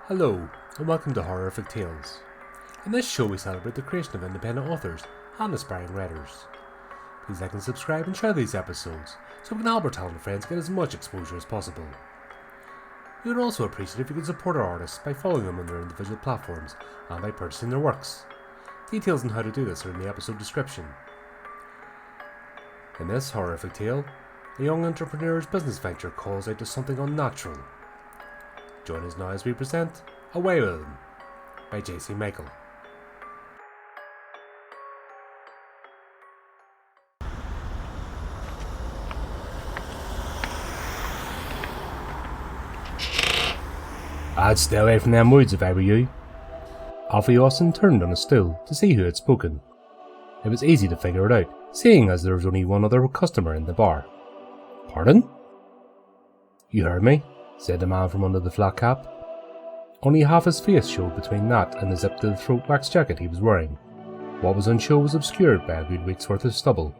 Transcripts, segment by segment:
Hello, and welcome to Horrific Tales. In this show we celebrate the creation of independent authors and aspiring writers. Please like and subscribe and share these episodes so we can help our talented friends get as much exposure as possible. We would also appreciate if you could support our artists by following them on their individual platforms and by purchasing their works. Details on how to do this are in the episode description. In this horrific tale, a young entrepreneur's business venture calls out to something unnatural. Join us now as we present Away With Them by J.C. Michael. I'd stay away from them woods if I were you. Alfie Austin turned on a stool to see who had spoken. It was easy to figure it out, seeing as there was only one other customer in the bar. Pardon? You heard me, said the man from under the flat cap. Only half his face showed between that and the zip-to-the-throat wax jacket he was wearing. What was on show was obscured by a good week's worth of stubble.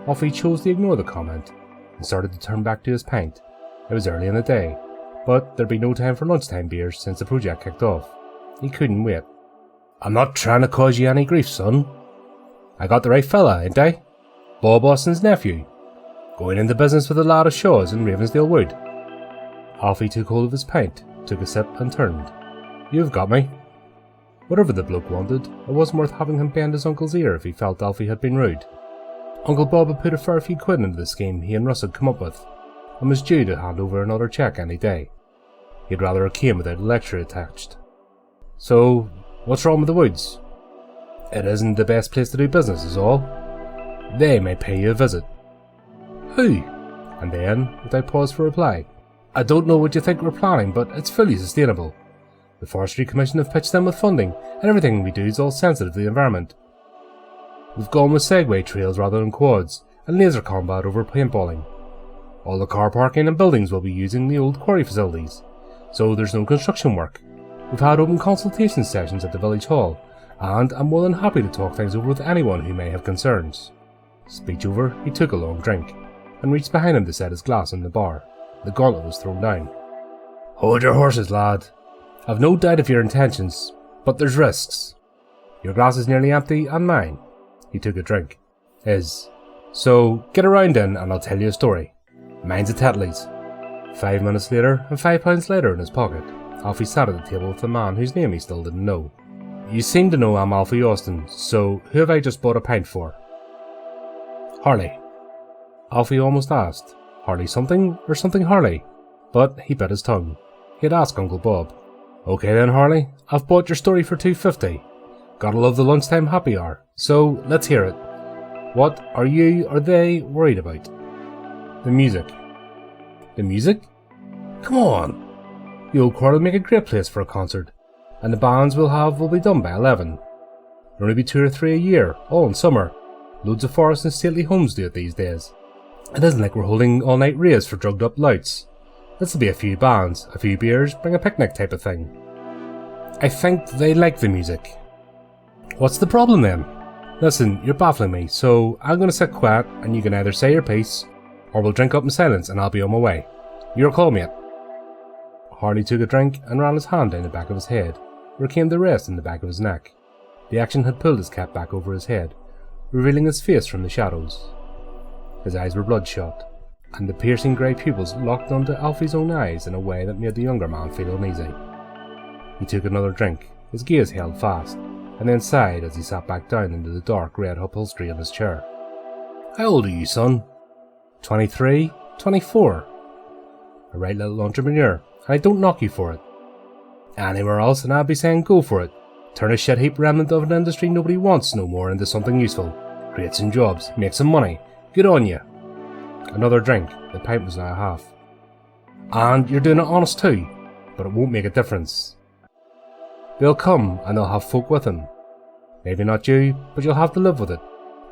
Alfie chose to ignore the comment and started to turn back to his pint. It was early in the day, but there'd be no time for lunchtime beers since the project kicked off. He couldn't wait. I'm not trying to cause you any grief, son. I got the right fella, ain't I? Bob Austin's nephew. Going into business with a lad of Shaw's in Ravensdale Wood. Alfie took hold of his pint, took a sip and turned. You've got me. Whatever the bloke wanted, it wasn't worth having him bend his uncle's ear if he felt Alfie had been rude. Uncle Bob had put a fair few quid into the scheme he and Russ had come up with, and was due to hand over another cheque any day. He'd rather it came without a lecture attached. So, what's wrong with the woods? It isn't the best place to do business is all. They may pay you a visit. Who? And then, without pause for reply, I don't know what you think we're planning, but it's fully sustainable. The Forestry Commission have pitched in with funding, and everything we do is all sensitive to the environment. We've gone with Segway trails rather than quads, and laser combat over paintballing. All the car parking and buildings will be using the old quarry facilities, so there's no construction work. We've had open consultation sessions at the village hall, and I'm more than happy to talk things over with anyone who may have concerns. Speech over, he took a long drink, and reached behind him to set his glass on the bar. The gauntlet was thrown down. Hold your horses, lad. I've no doubt of your intentions, but there's risks. Your glass is nearly empty, and mine. He took a drink. Is. So, get around in, and I'll tell you a story. Mine's a Tetley's. 5 minutes later, and £5 later in his pocket, Alfie sat at the table with a man whose name he still didn't know. You seem to know I'm Alfie Austin, so who have I just bought a pint for? Harley. Alfie almost asked, Harley something, or something Harley? But he bit his tongue. He'd asked Uncle Bob. Okay then, Harley, I've bought your story for $2.50. Gotta love the lunchtime happy hour, so let's hear it. What are you or they worried about? The music. The music? Come on! The old quarry will make a great place for a concert, and the bands we'll have will be done by 11. There'll only be 2 or 3 a year, all in summer. Loads of forest and stately homes do it these days. It isn't like we're holding all-night raves for drugged-up louts. This'll be a few bands, a few beers, bring a picnic type of thing. I think they like the music. What's the problem then? Listen, you're baffling me, so I'm gonna sit quiet and you can either say your piece, or we'll drink up in silence and I'll be on my way. Your call, mate. Harley took a drink and ran his hand down the back of his head, where came the rest in the back of his neck. The action had pulled his cap back over his head, revealing his face from the shadows. His eyes were bloodshot, and the piercing grey pupils locked onto Alfie's own eyes in a way that made the younger man feel uneasy. He took another drink, his gaze held fast, and then sighed as he sat back down into the dark red upholstery of his chair. How old are you, son? 23, 24. A right little entrepreneur, and I don't knock you for it. Anywhere else and I'd be saying go for it. Turn a shit heap remnant of an industry nobody wants no more into something useful. Create some jobs, make some money. Good on you. Another drink, the pint was now half. And you're doing it honest too, but it won't make a difference. They'll come and they'll have folk with them. Maybe not you, but you'll have to live with it.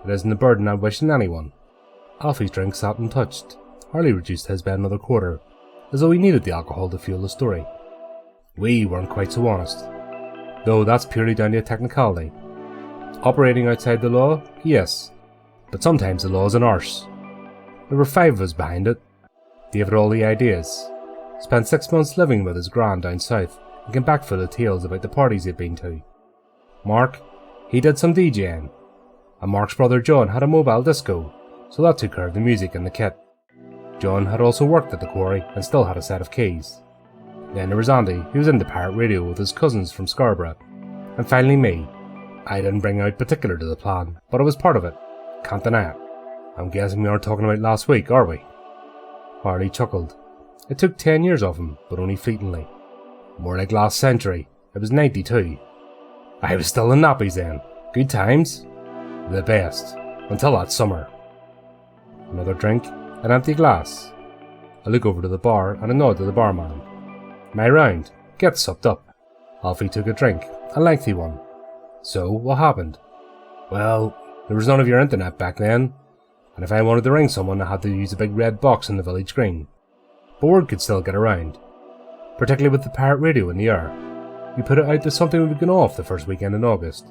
It isn't a burden I'd wish on anyone. Alfie's drink sat untouched. Harley reduced his by another quarter, as though he needed the alcohol to fuel the story. We weren't quite so honest, though that's purely down to a technicality. Operating outside the law, yes, but sometimes the law's an arse. There were 5 of us behind it. David all the ideas. Spent 6 months living with his gran down south, and came back full of tales about the parties he'd been to. Mark, he did some DJing, and Mark's brother John had a mobile disco, so that took care of the music and the kit. John had also worked at the quarry and still had a set of keys. Then there was Andy, who was in the pirate radio with his cousins from Scarborough. And finally me. I didn't bring out particular to the plan, but I was part of it. Can't deny it. I'm guessing we aren't talking about last week, are we? Harley chuckled. It took 10 years of him, but only fleetingly. More like last century. It was 92. I was still in nappies then. Good times? The best. Until that summer. Another drink, an empty glass. I look over to the bar and a nod to the barman. My round. Get supped up. Alfie took a drink, a lengthy one. So, what happened? Well, there was none of your internet back then, and if I wanted to ring someone I had to use a big red box in the village green. But word could still get around, particularly with the pirate radio in the air. We put it out that something would be going off the first weekend in August.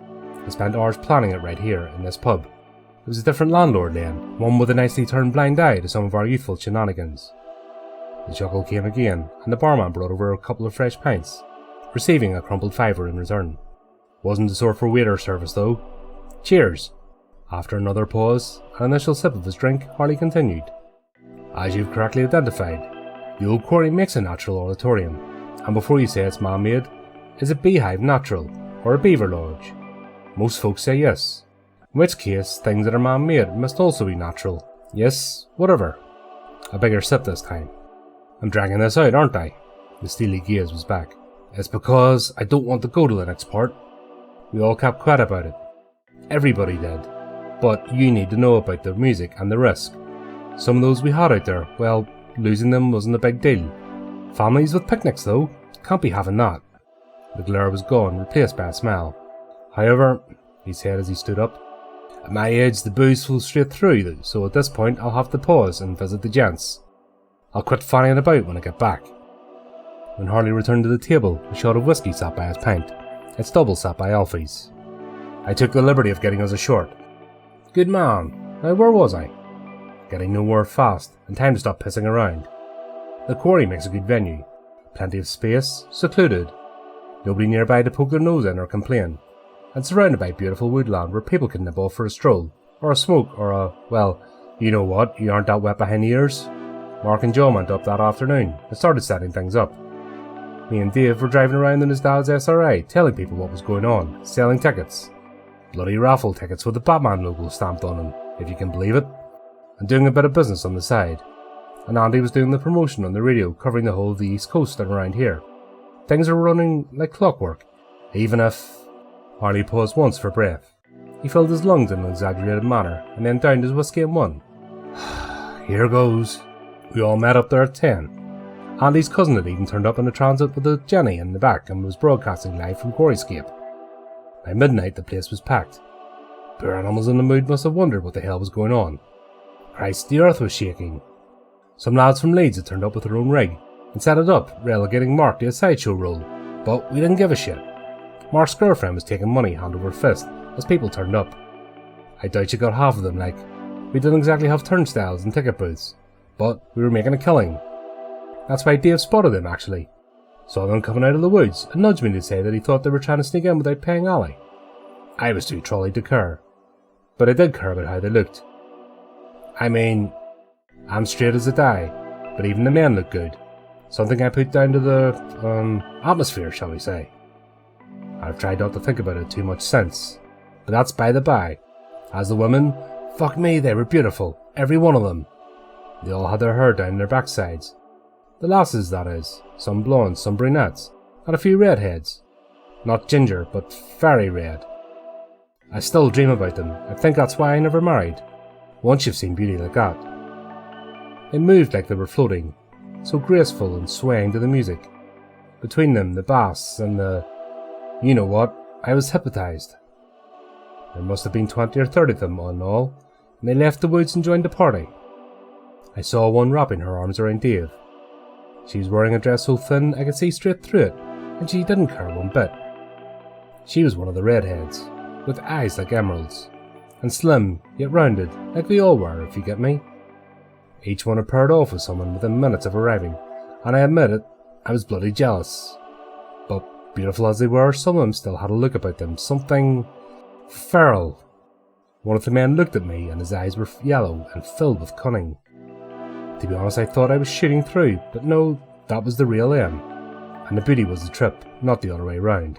I spent hours planning it right here, in this pub. It was a different landlord then, one with a nicely turned blind eye to some of our youthful shenanigans. The chuckle came again, and the barman brought over a couple of fresh pints, receiving a crumpled fiver in return. Wasn't the sort for waiter service though. Cheers! After another pause, an initial sip of his drink, Harley continued. As you've correctly identified, the old quarry makes a natural oratorium, and before you say it's man-made, is a beehive natural, or a beaver lodge? Most folks say yes, in which case things that are man-made must also be natural. Yes, whatever. A bigger sip this time. I'm dragging this out, aren't I? The steely gaze was back. It's because I don't want to go to the next part. We all kept quiet about it. Everybody did. But you need to know about the music and the risk. Some of those we had out there, well, losing them wasn't a big deal. Families with picnics though, can't be having that. The glare was gone, replaced by a smile. However, he said as he stood up, at my age the booze flows straight through, so at this point I'll have to pause and visit the gents. I'll quit fanning about when I get back. When Harley returned to the table, a shot of whiskey sat by his pint. Its double sat by Alfie's. I took the liberty of getting us a short. Good man. Now where was I? Getting nowhere fast, and time to stop pissing around. The quarry makes a good venue. Plenty of space, secluded. Nobody nearby to poke their nose in or complain. And surrounded by beautiful woodland where people can nip off for a stroll, or a smoke, or a, well, you know what, you aren't that wet behind the ears. Mark and John went up that afternoon and started setting things up. Me and Dave were driving around in his dad's SRI, telling people what was going on, selling tickets. Bloody raffle tickets with the Batman logo stamped on them, if you can believe it. And doing a bit of business on the side. And Andy was doing the promotion on the radio, covering the whole of the East Coast and around here. Things are running like clockwork, even if... Harley paused once for breath. He filled his lungs in an exaggerated manner, and then downed his whiskey in one. Here goes. We all met up there at 10. Andy's cousin had even turned up in a transit with a Jenny in the back and was broadcasting live from Quarryscape. By midnight the place was packed. Poor animals in the mood must have wondered what the hell was going on. Christ, the earth was shaking. Some lads from Leeds had turned up with their own rig and set it up, relegating Mark to a sideshow role, but we didn't give a shit. Mark's girlfriend was taking money hand over fist as people turned up. I doubt you got half of them, like. We didn't exactly have turnstiles and ticket booths, but we were making a killing. That's why Dave spotted them, actually. Saw them coming out of the woods and nudged me to say that he thought they were trying to sneak in without paying Ali. I was too trolley to care, but I did care about how they looked. I mean, I'm straight as a die, but even the men look good. Something I put down to the, atmosphere, shall we say. I've tried not to think about it too much since, but that's by the by. As the women, fuck me, they were beautiful, every one of them. They all had their hair down their backsides. The lasses, that is, some blondes, some brunettes, and a few redheads. Not ginger, but very red. I still dream about them. I think that's why I never married. Once you've seen beauty like that. They moved like they were floating, so graceful and swaying to the music. Between them, the bass and the... You know what, I was hypnotized. There must have been 20 or 30 of them on all, and they left the woods and joined the party. I saw one wrapping her arms around Dave. She was wearing a dress so thin I could see straight through it, and she didn't care one bit. She was one of the redheads, with eyes like emeralds, and slim, yet rounded, like we all were, if you get me. Each one had paired off with someone within minutes of arriving, and I admit it, I was bloody jealous. But beautiful as they were, some of them still had a look about them, something feral. One of the men looked at me and his eyes were yellow and filled with cunning. To be honest, I thought I was shooting through, but no, that was the real aim. And the beauty was the trip, not the other way round.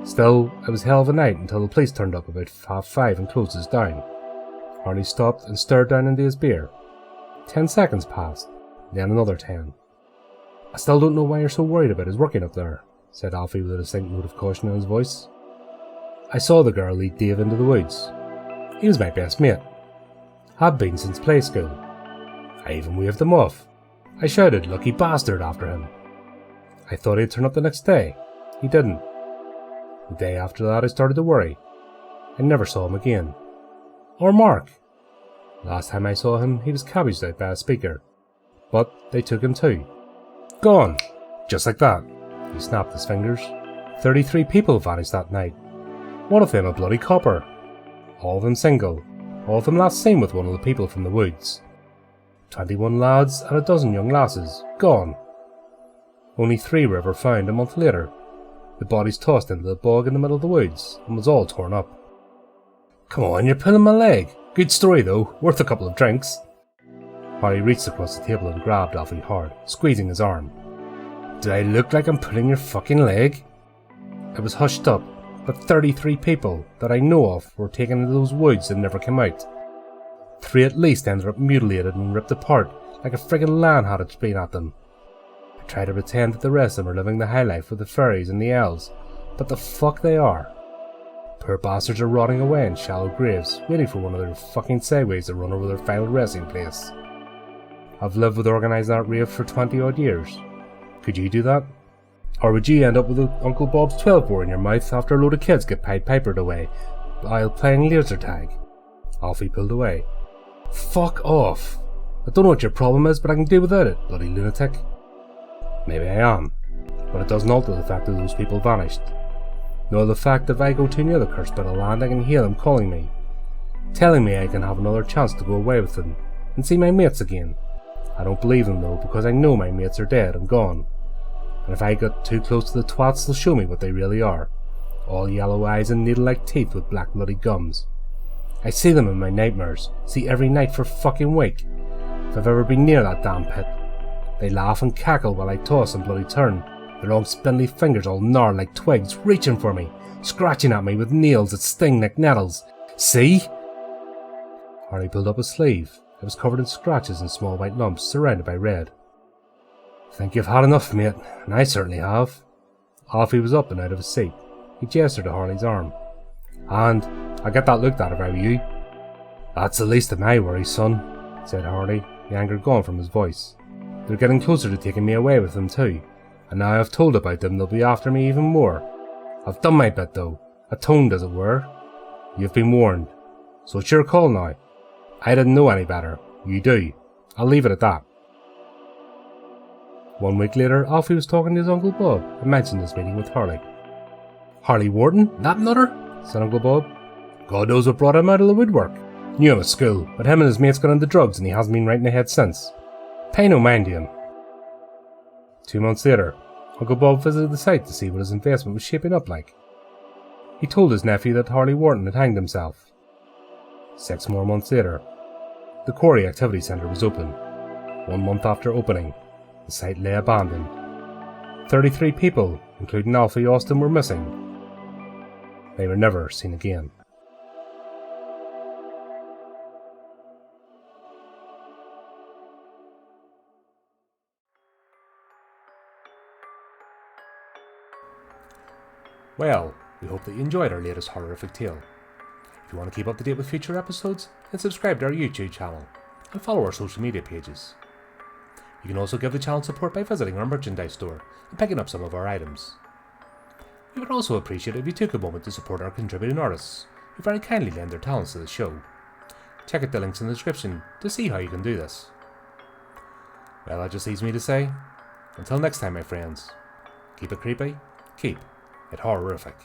Still, it was hell of a night until the police turned up about 5:30 and closed us down. Harley stopped and stared down into his beer. 10 seconds passed, then another 10. I still don't know why you're so worried about his working up there, said Alfie with a distinct note of caution in his voice. I saw the girl lead Dave into the woods. He was my best mate. Had been since play school. I even waved him off. I shouted, "Lucky bastard," after him. I thought he'd turn up the next day. He didn't. The day after that I started to worry. I never saw him again. Or Mark. Last time I saw him, he was cabbaged out by a speaker. But they took him too. Gone. Just like that. He snapped his fingers. 33 people vanished that night. One of them a bloody copper. All of them single. All of them last seen with one of the people from the woods. 21 lads and a dozen young lasses. Gone. Only 3 were ever found a month later. The bodies tossed into the bog in the middle of the woods and was all torn up. Come on, you're pulling my leg. Good story though, worth a couple of drinks. Harry reached across the table and grabbed Alfie hard, squeezing his arm. Do I look like I'm pulling your fucking leg? It was hushed up, but 33 people that I know of were taken into those woods and never came out. 3 at least ended up mutilated and ripped apart like a friggin' lion had its been at them. I try to pretend that the rest of them are living the high life with the fairies and the elves, but the fuck they are. Poor bastards are rotting away in shallow graves, waiting for one of their fucking segways to run over their final resting place. I've lived with organising that rave for 20 odd years. Could you do that? Or would you end up with Uncle Bob's 12-bore in your mouth after a load of kids get Pied Pipered away while playing laser tag? Alfie pulled away. Fuck off! I don't know what your problem is, but I can do without it, bloody lunatic. Maybe I am, but it doesn't alter the fact that those people vanished. Nor the fact that if I go to any other cursed bit of land I can hear them calling me, telling me I can have another chance to go away with them and see my mates again. I don't believe them though, because I know my mates are dead and gone. And if I get too close to the twats, they'll show me what they really are. All yellow eyes and needle-like teeth with black bloody gums. I see them in my nightmares, see every night for fucking week. If I've ever been near that damn pit. They laugh and cackle while I toss and bloody turn, their long spindly fingers all gnarled like twigs, reaching for me, scratching at me with nails that sting like nettles. See? Harry pulled up his sleeve. It was covered in scratches and small white lumps, surrounded by red. Think you've had enough, mate, and I certainly have. Alfie was up and out of his seat. He gestured to Harley's arm. And I'll get that looked at if I were you. That's the least of my worries, son, said Harley, the anger gone from his voice. They're getting closer to taking me away with them too, and now I've told about them they'll be after me even more. I've done my bit though, atoned as it were. You've been warned, so it's your call now. I didn't know any better, you do. I'll leave it at that. 1 week later, Alfie was talking to his Uncle Bob and mentioned his meeting with Harley. Harley Wharton, that nutter? Said Uncle Bob. God knows what brought him out of the woodwork. Knew him at school, but him and his mates got into drugs and he hasn't been right in the head since. Pay no mind to him. 2 months later, Uncle Bob visited the site to see what his investment was shaping up like. He told his nephew that Harley Wharton had hanged himself. 6 more months later, the Quarry Activity Centre was open. 1 month after opening, the site lay abandoned. 33 people, including Alfie Austin, were missing. They were never seen again. Well, we hope that you enjoyed our latest horrific tale. If you want to keep up to date with future episodes, then subscribe to our YouTube channel and follow our social media pages. You can also give the channel support by visiting our merchandise store and picking up some of our items. We would also appreciate it if you took a moment to support our contributing artists, who very kindly lend their talents to the show. Check out the links in the description to see how you can do this. Well, that just leaves me to say, until next time my friends, keep it creepy, keep it horrific.